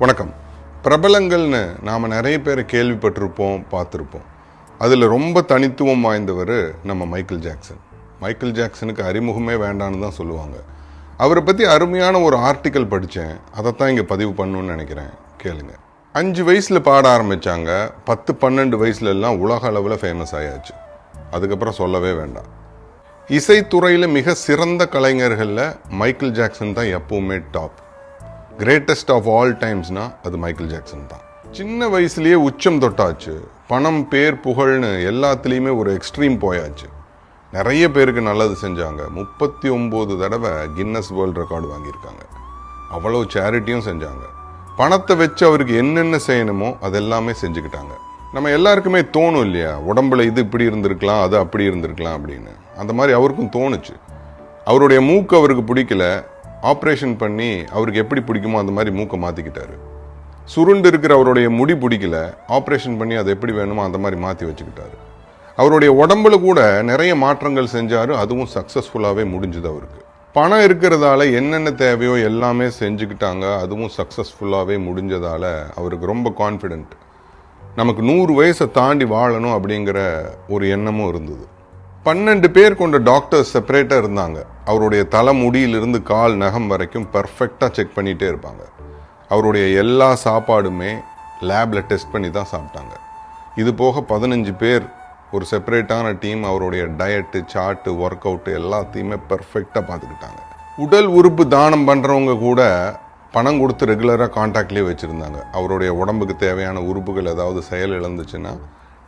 வணக்கம். பிரபலங்கள்னு நாம் நிறைய பேரை கேள்விப்பட்டிருப்போம், பார்த்துருப்போம். அதில் ரொம்ப தனித்துவம் வாய்ந்தவர் நம்ம மைக்கேல் ஜாக்சன். மைக்கேல் ஜாக்சனுக்கு அறிமுகமே வேண்டான்னு தான் சொல்லுவாங்க. அவரை பற்றி அருமையான ஒரு ஆர்டிக்கல் படித்தேன், அதைத்தான் இங்கே பதிவு பண்ணணும்னு நினைக்கிறேன். கேளுங்க. 5 வயசில் பாட ஆரம்பித்தாங்க. 10-12 வயசுலலாம் உலக அளவில் ஃபேமஸ் ஆயாச்சு. அதுக்கப்புறம் சொல்லவே வேண்டாம். இசைத்துறையில் மிக சிறந்த கலைஞர்களில் மைக்கேல் ஜாக்சன் தான் எப்பவுமே டாப். கிரேட்டஸ்ட் ஆஃப் ஆல் டைம்ஸ்னா அது மைக்கேல் ஜாக்சன் தான். சின்ன வயசுலேயே உச்சம் தொட்டாச்சு. பணம், பேர், புகழ்னு எல்லாத்துலேயுமே ஒரு எக்ஸ்ட்ரீம் போயாச்சு. நிறைய பேருக்கு நல்லது செஞ்சாங்க. 39 தடவை கின்னஸ் வேர்ல்ட் ரெக்கார்டு வாங்கியிருக்காங்க. அவ்வளோ சேரிட்டியும் செஞ்சாங்க. பணத்தை வச்சு அவருக்கு என்னென்ன செய்யணுமோ அதெல்லாமே செஞ்சுக்கிட்டாங்க. நம்ம எல்லாருக்குமே தோணும் இல்லையா, உடம்புல இது இப்படி இருந்திருக்கலாம், அது அப்படி இருந்திருக்கலாம் அப்படின்னு. அந்த மாதிரி அவருக்கும் தோணுச்சு. அவருடைய மூக்கு அவருக்கு பிடிக்கல. ஆப்ரேஷன் பண்ணி அவருக்கு எப்படி பிடிக்குமோ அந்த மாதிரி மூக்கை மாற்றிக்கிட்டாரு. சுருண்டு இருக்கிற அவருடைய முடி பிடிக்கல. ஆப்ரேஷன் பண்ணி அதை எப்படி வேணுமோ அந்த மாதிரி மாற்றி வச்சுக்கிட்டாரு. அவருடைய உடம்புல கூட நிறைய மாற்றங்கள் செஞ்சார். அதுவும் சக்ஸஸ்ஃபுல்லாகவே முடிஞ்சுது அவருக்கு. பணம் இருக்கிறதால என்னென்ன தேவையோ எல்லாமே செஞ்சுக்கிட்டாங்க. அதுவும் சக்ஸஸ்ஃபுல்லாகவே முடிஞ்சதால் அவருக்கு ரொம்ப கான்ஃபிடென்ட். நமக்கு 100 வயசை தாண்டி வாழணும் அப்படிங்கிற ஒரு எண்ணமும் இருந்தது. 12 பேர் கொண்ட டாக்டர்ஸ் செப்பரேட்டாக இருந்தாங்க. அவருடைய தலை முடியிலிருந்து கால் நகம் வரைக்கும் பர்ஃபெக்டாக செக் பண்ணிகிட்டே இருப்பாங்க. அவருடைய எல்லா சாப்பாடுமே லேபில் டெஸ்ட் பண்ணி தான் சாப்பிட்டாங்க. இது போக 15 பேர் ஒரு செப்பரேட்டான டீம் அவருடைய டயட்டு, சார்ட்டு, ஒர்க் அவுட்டு எல்லாத்தையுமே பர்ஃபெக்டாக பார்த்துக்கிட்டாங்க. உடல் உறுப்பு தானம் பண்ணுறவங்க கூட பணம் கொடுத்து ரெகுலராக கான்டாக்ட்லேயே வச்சுருந்தாங்க. அவருடைய உடம்புக்கு தேவையான உறுப்புகள் ஏதாவது செயல் இழந்துச்சுன்னா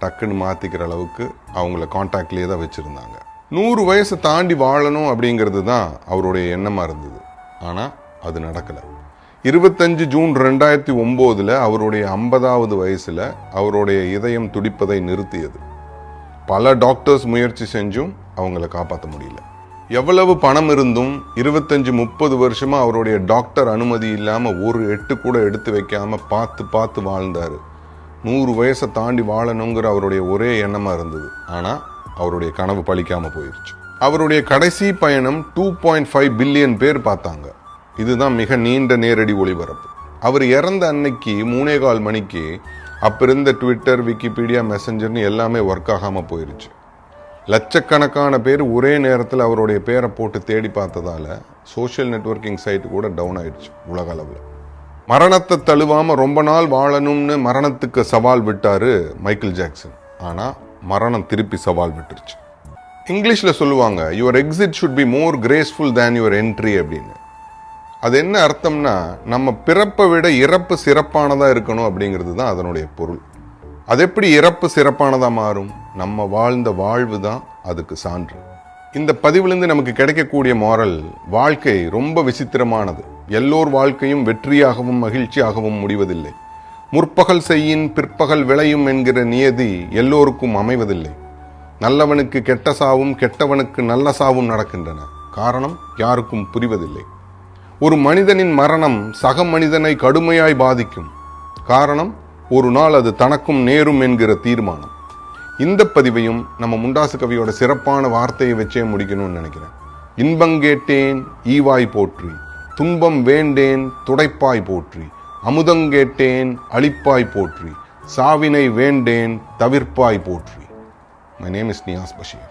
டக்குன்னு மாற்றிக்கிற அளவுக்கு அவங்கள கான்டாக்ட்லேயே தான் வச்சுருந்தாங்க. 100 வயசை தாண்டி வாழணும் அப்படிங்கிறது தான் அவருடைய எண்ணமாக இருந்தது. ஆனால் அது நடக்கலை. 25 ஜூன் 2009 அவருடைய 50வது வயசில் அவருடைய இதயம் துடிப்பதை நிறுத்தியது. பல டாக்டர்ஸ் முயற்சி செஞ்சும் அவங்கள காப்பாற்ற முடியல. எவ்வளவு பணம் இருந்தும் 25-30 வருஷமாக அவருடைய டாக்டர் அனுமதி இல்லாமல் ஒரு எட்டு கூட எடுத்து வைக்காமல் பார்த்து வாழ்ந்தார். 100 வயசை தாண்டி வாழணுங்கிற அவருடைய ஒரே எண்ணமாக இருந்தது. ஆனால் அவருடைய கனவு பலிக்காமல் போயிடுச்சு. அவருடைய கடைசி பயணம் 2.5 பில்லியன் பேர் பார்த்தாங்க. இதுதான் மிக நீண்ட நேரடி ஒளிபரப்பு. அவர் இறந்த அன்னைக்கு 3:15 மணிக்கு அப்போ இருந்த ட்விட்டர், விக்கிபீடியா, மெசஞ்சர்னு எல்லாமே ஒர்க் ஆகாமல் போயிடுச்சு. லட்சக்கணக்கான பேர் ஒரே நேரத்தில் அவருடைய பேரை போட்டு தேடி பார்த்ததால சோஷியல் நெட்வொர்க்கிங் சைட்டு கூட டவுன் ஆயிடுச்சு உலக அளவில். மரணத்தை தழுவாமல் ரொம்ப நாள் வாழணும்னு மரணத்துக்கு சவால் விட்டார் மைக்கேல் ஜாக்சன். ஆனால் மரணம் திருப்பி சவால் விட்டுருச்சு. இங்கிலீஷில் சொல்லுவாங்க, your exit should be more graceful than your entry அப்படின்னு. அது என்ன அர்த்தம்னா, நம்ம பிறப்பை விட இறப்பு சிறப்பானதாக இருக்கணும் அப்படிங்கிறது தான் அதனுடைய பொருள். அது எப்படி இறப்பு சிறப்பானதாக மாறும்? நம்ம வாழ்ந்த வாழ்வு தான் அதுக்கு சான்று. இந்த பதிவிலிருந்து நமக்கு கிடைக்கக்கூடிய மாரல், வாழ்க்கை ரொம்ப விசித்திரமானது. எல்லோர் வாழ்க்கையும் வெற்றியாகவும் மகிழ்ச்சியாகவும் முடிவதில்லை. முற்பகல் செய்யின் பிற்பகல் விளையும் என்கிற நியதி எல்லோருக்கும் அமைவதில்லை. நல்லவனுக்கு கெட்ட சாவும் கெட்டவனுக்கு நல்ல சாவும் நடக்கின்றன. காரணம் யாருக்கும் புரிவதில்லை. ஒரு மனிதனின் மரணம் சக மனிதனை கடுமையாய் பாதிக்கும். காரணம் ஒரு நாள் அது தனக்கும் நேரும் என்கிற தீர்மானம். இந்த பதிவையும் நம்ம முண்டாசு கவியோட சிறப்பான வார்த்தையை வச்சே முடிக்கணும்னு நினைக்கிறேன். இன்பங்கேட்டேன் ஈவாய் போற்றி, துன்பம் வேண்டேன் துடைப்பாய் போற்றி, அமுதங்கேட்டேன் அளிப்பாய் போற்றி, சாவினை வேண்டேன் தவிர்ப்பாய் போற்றி. My name is Niyaz Bashir.